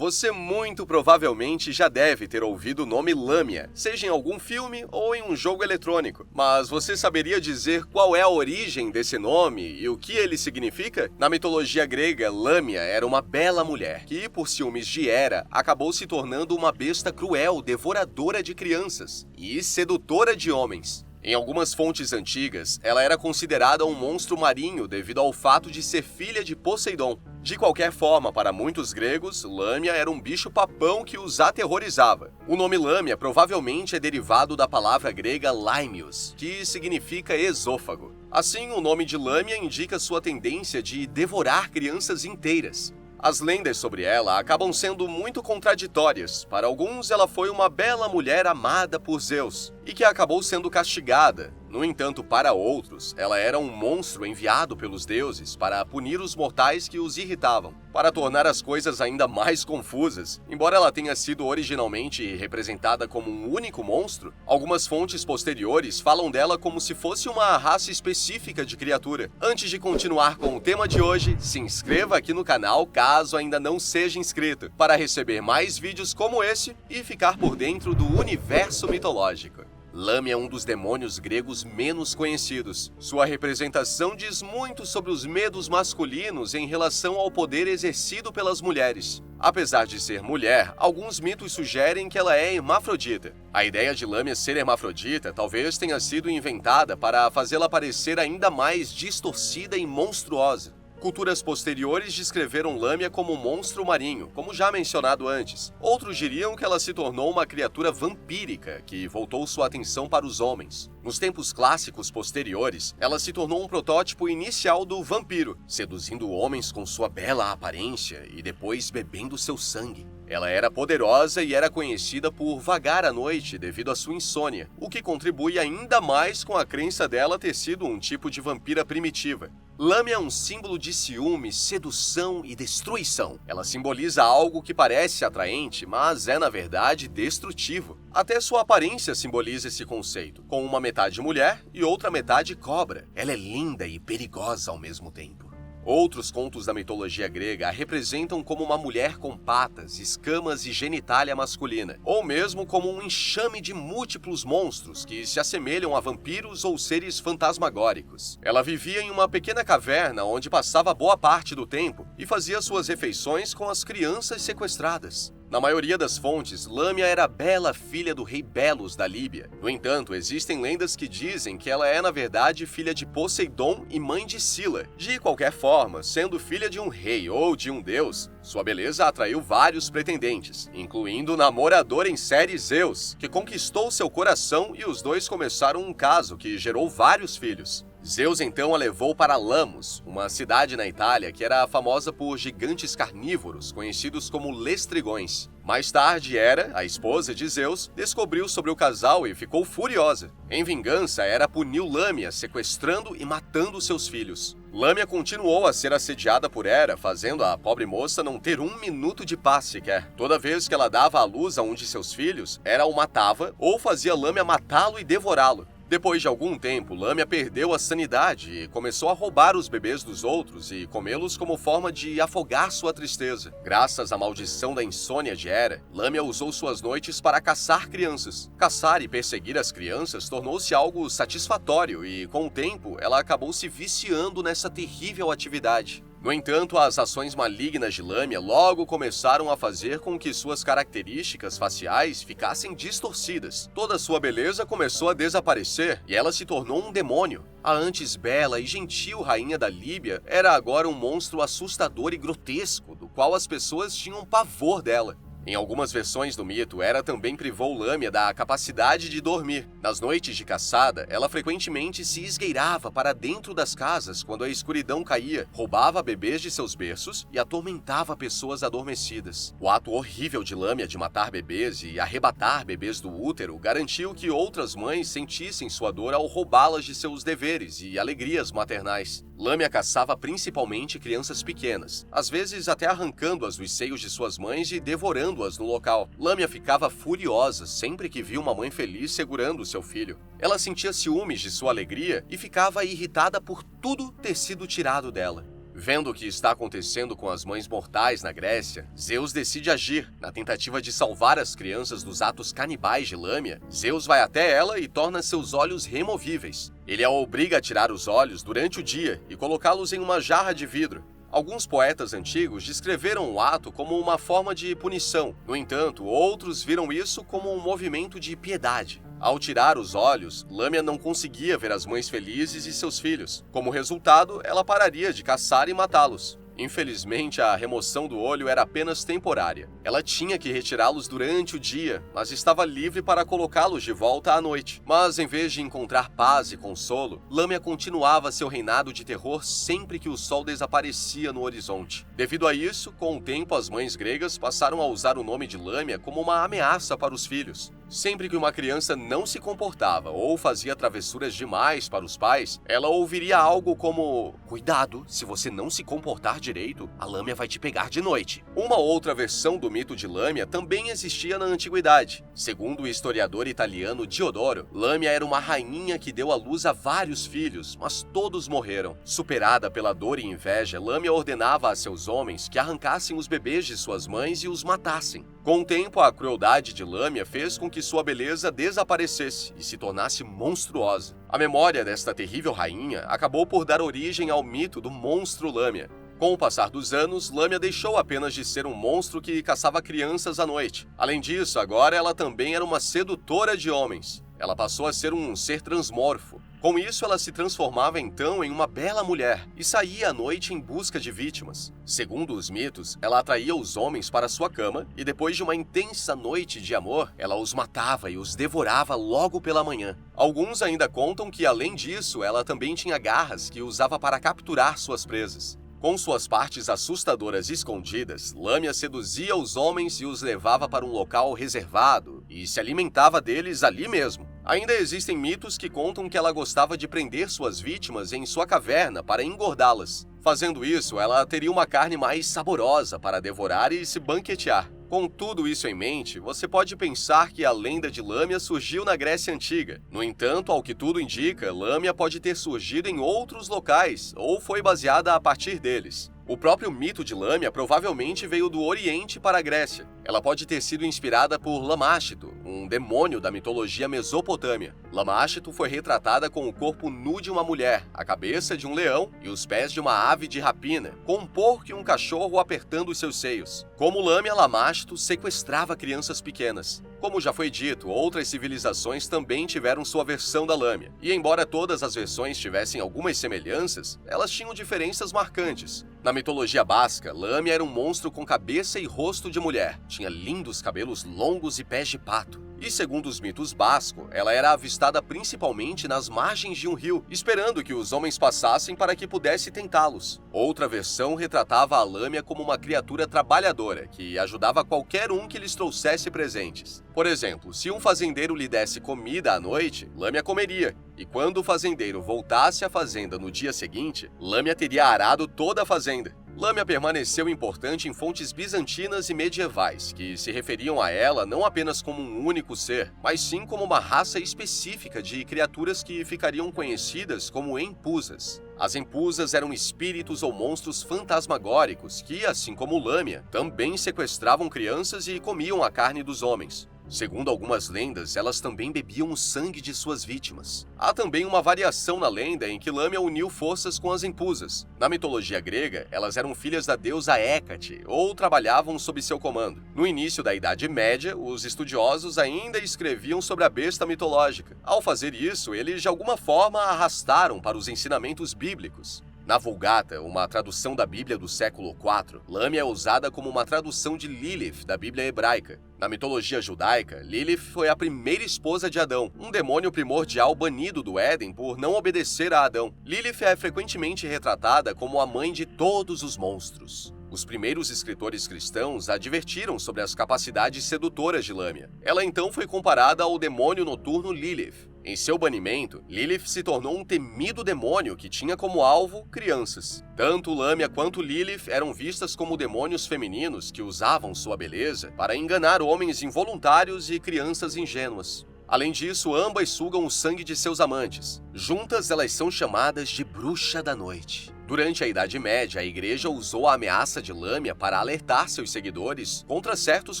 Você muito provavelmente já deve ter ouvido o nome Lâmia, seja em algum filme ou em um jogo eletrônico. Mas você saberia dizer qual é a origem desse nome e o que ele significa? Na mitologia grega, Lâmia era uma bela mulher que, por ciúmes de Hera, acabou se tornando uma besta cruel, devoradora de crianças e sedutora de homens. Em algumas fontes antigas, ela era considerada um monstro marinho devido ao fato de ser filha de Poseidon. De qualquer forma, para muitos gregos, Lâmia era um bicho-papão que os aterrorizava. O nome Lâmia provavelmente é derivado da palavra grega laimios, que significa esôfago. Assim, o nome de Lâmia indica sua tendência de devorar crianças inteiras. As lendas sobre ela acabam sendo muito contraditórias. Para alguns, ela foi uma bela mulher amada por Zeus e que acabou sendo castigada. No entanto, para outros, ela era um monstro enviado pelos deuses para punir os mortais que os irritavam. Para tornar as coisas ainda mais confusas, embora ela tenha sido originalmente representada como um único monstro, algumas fontes posteriores falam dela como se fosse uma raça específica de criatura. Antes de continuar com o tema de hoje, se inscreva aqui no canal caso ainda não seja inscrito, para receber mais vídeos como esse e ficar por dentro do universo mitológico. Lâmia é um dos demônios gregos menos conhecidos. Sua representação diz muito sobre os medos masculinos em relação ao poder exercido pelas mulheres. Apesar de ser mulher, alguns mitos sugerem que ela é hermafrodita. A ideia de Lâmia ser hermafrodita talvez tenha sido inventada para fazê-la parecer ainda mais distorcida e monstruosa. Culturas posteriores descreveram Lâmia como um monstro marinho, como já mencionado antes. Outros diriam que ela se tornou uma criatura vampírica, que voltou sua atenção para os homens. Nos tempos clássicos posteriores, ela se tornou um protótipo inicial do vampiro, seduzindo homens com sua bela aparência e depois bebendo seu sangue. Ela era poderosa e era conhecida por vagar à noite devido à sua insônia, o que contribui ainda mais com a crença dela ter sido um tipo de vampira primitiva. Lâmia é um símbolo de ciúme, sedução e destruição. Ela simboliza algo que parece atraente, mas é na verdade destrutivo. Até sua aparência simboliza esse conceito, com uma metade mulher e outra metade cobra. Ela é linda e perigosa ao mesmo tempo. Outros contos da mitologia grega a representam como uma mulher com patas, escamas e genitália masculina, ou mesmo como um enxame de múltiplos monstros que se assemelham a vampiros ou seres fantasmagóricos. Ela vivia em uma pequena caverna onde passava boa parte do tempo e fazia suas refeições com as crianças sequestradas. Na maioria das fontes, Lâmia era a bela filha do rei Belos da Líbia. No entanto, existem lendas que dizem que ela é na verdade filha de Poseidon e mãe de Sila. De qualquer forma, sendo filha de um rei ou de um deus, sua beleza atraiu vários pretendentes, incluindo o namorador em série Zeus, que conquistou seu coração e os dois começaram um caso que gerou vários filhos. Zeus então a levou para Lamos, uma cidade na Itália que era famosa por gigantes carnívoros, conhecidos como lestrigões. Mais tarde, Hera, a esposa de Zeus, descobriu sobre o casal e ficou furiosa. Em vingança, Hera puniu Lâmia, sequestrando e matando seus filhos. Lâmia continuou a ser assediada por Hera, fazendo a pobre moça não ter um minuto de paz sequer. Toda vez que ela dava à luz a um de seus filhos, Hera o matava ou fazia Lâmia matá-lo e devorá-lo. Depois de algum tempo, Lâmia perdeu a sanidade e começou a roubar os bebês dos outros e comê-los como forma de afogar sua tristeza. Graças à maldição da insônia de Hera, Lâmia usou suas noites para caçar crianças. Caçar e perseguir as crianças tornou-se algo satisfatório e, com o tempo, ela acabou se viciando nessa terrível atividade. No entanto, as ações malignas de Lâmia logo começaram a fazer com que suas características faciais ficassem distorcidas. Toda sua beleza começou a desaparecer e ela se tornou um demônio. A antes bela e gentil rainha da Líbia era agora um monstro assustador e grotesco, do qual as pessoas tinham pavor dela. Em algumas versões do mito, Hera também privou Lâmia da capacidade de dormir. Nas noites de caçada, ela frequentemente se esgueirava para dentro das casas quando a escuridão caía, roubava bebês de seus berços e atormentava pessoas adormecidas. O ato horrível de Lâmia de matar bebês e arrebatar bebês do útero garantiu que outras mães sentissem sua dor ao roubá-las de seus deveres e alegrias maternais. Lâmia caçava principalmente crianças pequenas, às vezes até arrancando-as dos seios de suas mães e devorando-as no local. Lâmia ficava furiosa sempre que via uma mãe feliz segurando seu filho. Ela sentia ciúmes de sua alegria e ficava irritada por tudo ter sido tirado dela. Vendo o que está acontecendo com as mães mortais na Grécia, Zeus decide agir. Na tentativa de salvar as crianças dos atos canibais de Lâmia, Zeus vai até ela e torna seus olhos removíveis. Ele a obriga a tirar os olhos durante o dia e colocá-los em uma jarra de vidro. Alguns poetas antigos descreveram o ato como uma forma de punição. No entanto, outros viram isso como um movimento de piedade. Ao tirar os olhos, Lâmia não conseguia ver as mães felizes e seus filhos. Como resultado, ela pararia de caçar e matá-los. Infelizmente, a remoção do olho era apenas temporária. Ela tinha que retirá-los durante o dia, mas estava livre para colocá-los de volta à noite. Mas, em vez de encontrar paz e consolo, Lâmia continuava seu reinado de terror sempre que o sol desaparecia no horizonte. Devido a isso, com o tempo, as mães gregas passaram a usar o nome de Lâmia como uma ameaça para os filhos. Sempre que uma criança não se comportava ou fazia travessuras demais para os pais, ela ouviria algo como: "Cuidado, se você não se comportar direito, a Lâmia vai te pegar de noite." Uma outra versão do mito de Lâmia também existia na antiguidade. Segundo o historiador italiano Diodoro, Lâmia era uma rainha que deu à luz a vários filhos, mas todos morreram. Superada pela dor e inveja, Lâmia ordenava a seus homens que arrancassem os bebês de suas mães e os matassem. Com o tempo, a crueldade de Lâmia fez com que sua beleza desaparecesse e se tornasse monstruosa. A memória desta terrível rainha acabou por dar origem ao mito do monstro Lâmia. Com o passar dos anos, Lâmia deixou apenas de ser um monstro que caçava crianças à noite. Além disso, agora ela também era uma sedutora de homens. Ela passou a ser um ser transmorfo. Com isso, ela se transformava então em uma bela mulher e saía à noite em busca de vítimas. Segundo os mitos, ela atraía os homens para sua cama e depois de uma intensa noite de amor, ela os matava e os devorava logo pela manhã. Alguns ainda contam que, além disso, ela também tinha garras que usava para capturar suas presas. Com suas partes assustadoras escondidas, Lâmia seduzia os homens e os levava para um local reservado e se alimentava deles ali mesmo. Ainda existem mitos que contam que ela gostava de prender suas vítimas em sua caverna para engordá-las. Fazendo isso, ela teria uma carne mais saborosa para devorar e se banquetear. Com tudo isso em mente, você pode pensar que a lenda de Lâmia surgiu na Grécia Antiga. No entanto, ao que tudo indica, Lâmia pode ter surgido em outros locais ou foi baseada a partir deles. O próprio mito de Lâmia provavelmente veio do Oriente para a Grécia. Ela pode ter sido inspirada por Lamástico, um demônio da mitologia mesopotâmia. Lamástico foi retratada com o corpo nu de uma mulher, a cabeça de um leão e os pés de uma ave de rapina, com um porco e um cachorro apertando os seus seios. Como Lâmia, Lamástico sequestrava crianças pequenas. Como já foi dito, outras civilizações também tiveram sua versão da Lâmia. E embora todas as versões tivessem algumas semelhanças, elas tinham diferenças marcantes. Na mitologia basca, Lâmia era um monstro com cabeça e rosto de mulher. Tinha lindos cabelos longos e pés de pato. E segundo os mitos bascos, ela era avistada principalmente nas margens de um rio, esperando que os homens passassem para que pudesse tentá-los. Outra versão retratava a Lâmia como uma criatura trabalhadora, que ajudava qualquer um que lhes trouxesse presentes. Por exemplo, se um fazendeiro lhe desse comida à noite, Lâmia comeria. E quando o fazendeiro voltasse à fazenda no dia seguinte, Lâmia teria arado toda a fazenda. Lâmia permaneceu importante em fontes bizantinas e medievais, que se referiam a ela não apenas como um único ser, mas sim como uma raça específica de criaturas que ficariam conhecidas como empusas. As empusas eram espíritos ou monstros fantasmagóricos que, assim como Lâmia, também sequestravam crianças e comiam a carne dos homens. Segundo algumas lendas, elas também bebiam o sangue de suas vítimas. Há também uma variação na lenda em que Lâmia uniu forças com as empusas. Na mitologia grega, elas eram filhas da deusa Hécate ou trabalhavam sob seu comando. No início da Idade Média, os estudiosos ainda escreviam sobre a besta mitológica. Ao fazer isso, eles de alguma forma a arrastaram para os ensinamentos bíblicos. Na Vulgata, uma tradução da Bíblia do século IV, Lâmia é usada como uma tradução de Lilith da Bíblia hebraica. Na mitologia judaica, Lilith foi a primeira esposa de Adão, um demônio primordial banido do Éden por não obedecer a Adão. Lilith é frequentemente retratada como a mãe de todos os monstros. Os primeiros escritores cristãos advertiram sobre as capacidades sedutoras de Lâmia. Ela então foi comparada ao demônio noturno Lilith. Em seu banimento, Lilith se tornou um temido demônio que tinha como alvo crianças. Tanto Lâmia quanto Lilith eram vistas como demônios femininos que usavam sua beleza para enganar homens involuntários e crianças ingênuas. Além disso, ambas sugam o sangue de seus amantes. Juntas, elas são chamadas de Bruxa da Noite. Durante a Idade Média, a Igreja usou a ameaça de Lâmia para alertar seus seguidores contra certos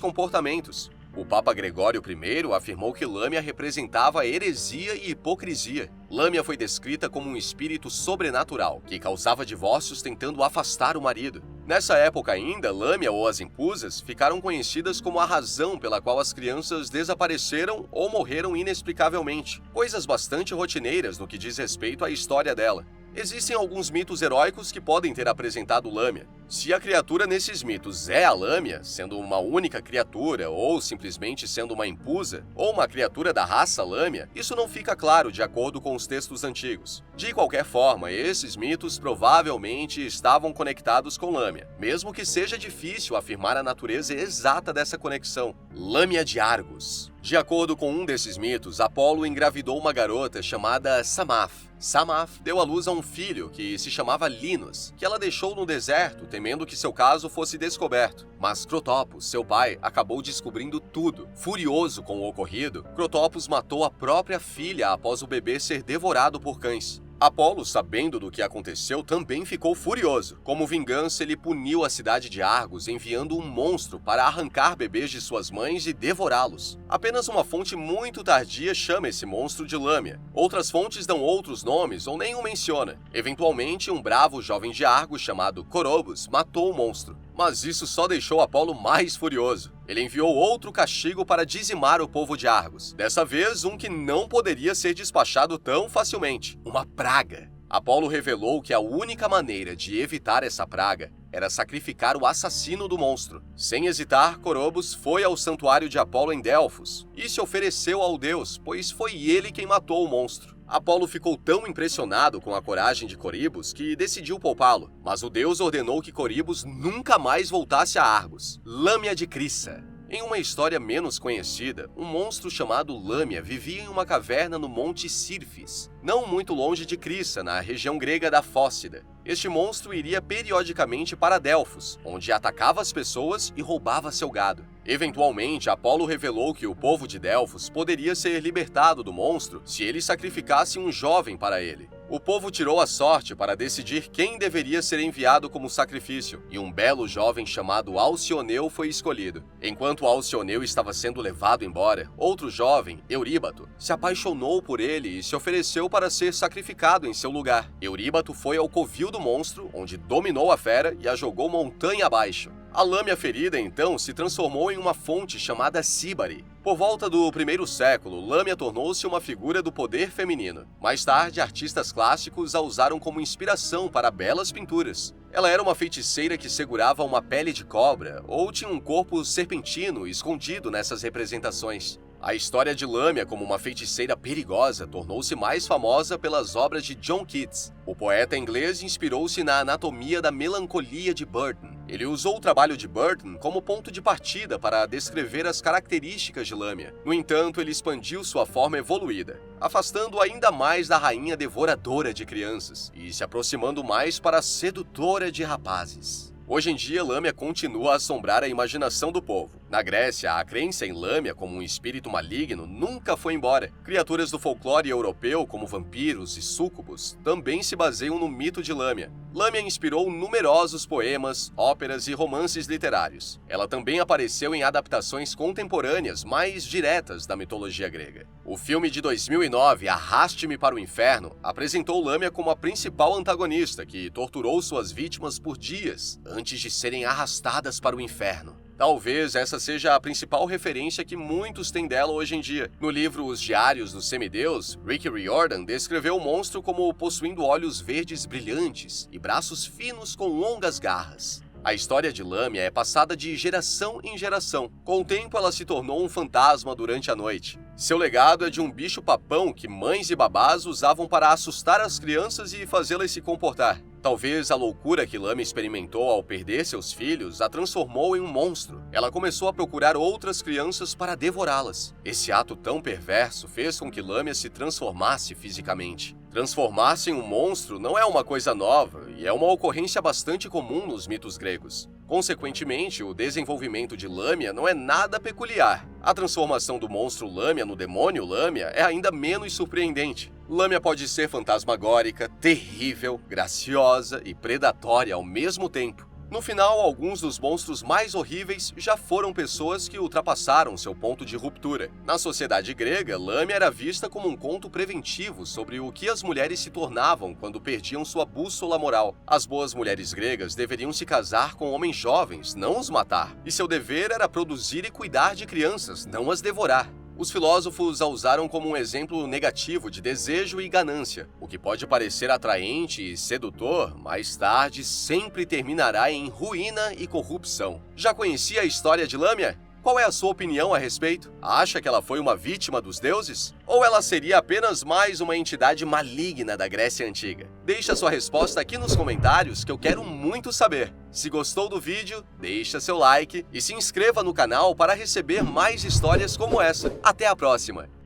comportamentos. O Papa Gregório I afirmou que Lâmia representava heresia e hipocrisia. Lâmia foi descrita como um espírito sobrenatural, que causava divórcios tentando afastar o marido. Nessa época ainda, Lâmia ou as Impusas ficaram conhecidas como a razão pela qual as crianças desapareceram ou morreram inexplicavelmente, coisas bastante rotineiras no que diz respeito à história dela. Existem alguns mitos heróicos que podem ter apresentado Lâmia. Se a criatura nesses mitos é a Lâmia, sendo uma única criatura, ou simplesmente sendo uma Impusa, ou uma criatura da raça Lâmia, isso não fica claro de acordo com os textos antigos. De qualquer forma, esses mitos provavelmente estavam conectados com Lâmia, mesmo que seja difícil afirmar a natureza exata dessa conexão. Lâmia de Argos. De acordo com um desses mitos, Apolo engravidou uma garota chamada Samath. Samath deu à luz a um filho que se chamava Linos, que ela deixou no deserto, temendo que seu caso fosse descoberto. Mas Crotopus, seu pai, acabou descobrindo tudo. Furioso com o ocorrido, Crotopus matou a própria filha após o bebê ser devorado por cães. Apolo, sabendo do que aconteceu, também ficou furioso. Como vingança, ele puniu a cidade de Argos, enviando um monstro para arrancar bebês de suas mães e devorá-los. Apenas uma fonte muito tardia chama esse monstro de Lâmia. Outras fontes dão outros nomes ou nem o menciona. Eventualmente, um bravo jovem de Argos chamado Corobus matou o monstro. Mas isso só deixou Apolo mais furioso. Ele enviou outro castigo para dizimar o povo de Argos. Dessa vez, um que não poderia ser despachado tão facilmente: uma praga. Apolo revelou que a única maneira de evitar essa praga era sacrificar o assassino do monstro. Sem hesitar, Corobus foi ao santuário de Apolo em Delfos e se ofereceu ao deus, pois foi ele quem matou o monstro. Apolo ficou tão impressionado com a coragem de Coribus que decidiu poupá-lo, mas o deus ordenou que Coribus nunca mais voltasse a Argos. Lâmia de Crissa. Em uma história menos conhecida, um monstro chamado Lâmia vivia em uma caverna no Monte Sirfis, não muito longe de Crissa, na região grega da Fócida. Este monstro iria periodicamente para Delfos, onde atacava as pessoas e roubava seu gado. Eventualmente, Apolo revelou que o povo de Delfos poderia ser libertado do monstro se ele sacrificasse um jovem para ele. O povo tirou a sorte para decidir quem deveria ser enviado como sacrifício, e um belo jovem chamado Alcioneu foi escolhido. Enquanto Alcioneu estava sendo levado embora, outro jovem, Euríbato, se apaixonou por ele e se ofereceu para ser sacrificado em seu lugar. Euríbato foi ao covil do monstro, onde dominou a fera e a jogou montanha abaixo. A lâmia ferida, então, se transformou em uma fonte chamada Síbari. Por volta do primeiro século, Lâmia tornou-se uma figura do poder feminino. Mais tarde, artistas clássicos a usaram como inspiração para belas pinturas. Ela era uma feiticeira que segurava uma pele de cobra ou tinha um corpo serpentino escondido nessas representações. A história de Lâmia como uma feiticeira perigosa tornou-se mais famosa pelas obras de John Keats. O poeta inglês inspirou-se na Anatomia da Melancolia de Burton. Ele usou o trabalho de Burton como ponto de partida para descrever as características de Lâmia. No entanto, ele expandiu sua forma evoluída, afastando ainda mais da rainha devoradora de crianças e se aproximando mais para a sedutora de rapazes. Hoje em dia, Lâmia continua a assombrar a imaginação do povo. Na Grécia, a crença em Lâmia como um espírito maligno nunca foi embora. Criaturas do folclore europeu, como vampiros e súcubos, também se baseiam no mito de Lâmia. Lâmia inspirou numerosos poemas, óperas e romances literários. Ela também apareceu em adaptações contemporâneas mais diretas da mitologia grega. O filme de 2009, Arraste-me para o Inferno, apresentou Lâmia como a principal antagonista que torturou suas vítimas por dias antes de serem arrastadas para o inferno. Talvez essa seja a principal referência que muitos têm dela hoje em dia. No livro Os Diários do Semideus, Rick Riordan descreveu o monstro como possuindo olhos verdes brilhantes e braços finos com longas garras. A história de Lâmia é passada de geração em geração. Com o tempo, ela se tornou um fantasma durante a noite. Seu legado é de um bicho-papão que mães e babás usavam para assustar as crianças e fazê-las se comportar. Talvez a loucura que Lâmia experimentou ao perder seus filhos a transformou em um monstro. Ela começou a procurar outras crianças para devorá-las. Esse ato tão perverso fez com que Lâmia se transformasse fisicamente. Transformar-se em um monstro não é uma coisa nova e é uma ocorrência bastante comum nos mitos gregos. Consequentemente, o desenvolvimento de Lâmia não é nada peculiar. A transformação do monstro Lâmia no demônio Lâmia é ainda menos surpreendente. Lâmia pode ser fantasmagórica, terrível, graciosa e predatória ao mesmo tempo. No final, alguns dos monstros mais horríveis já foram pessoas que ultrapassaram seu ponto de ruptura. Na sociedade grega, Lâmia era vista como um conto preventivo sobre o que as mulheres se tornavam quando perdiam sua bússola moral. As boas mulheres gregas deveriam se casar com homens jovens, não os matar. E seu dever era produzir e cuidar de crianças, não as devorar. Os filósofos a usaram como um exemplo negativo de desejo e ganância. O que pode parecer atraente e sedutor, mais tarde sempre terminará em ruína e corrupção. Já conhecia a história de Lâmia? Qual é a sua opinião a respeito? Acha que ela foi uma vítima dos deuses? Ou ela seria apenas mais uma entidade maligna da Grécia Antiga? Deixa sua resposta aqui nos comentários que eu quero muito saber. Se gostou do vídeo, deixa seu like e se inscreva no canal para receber mais histórias como essa. Até a próxima!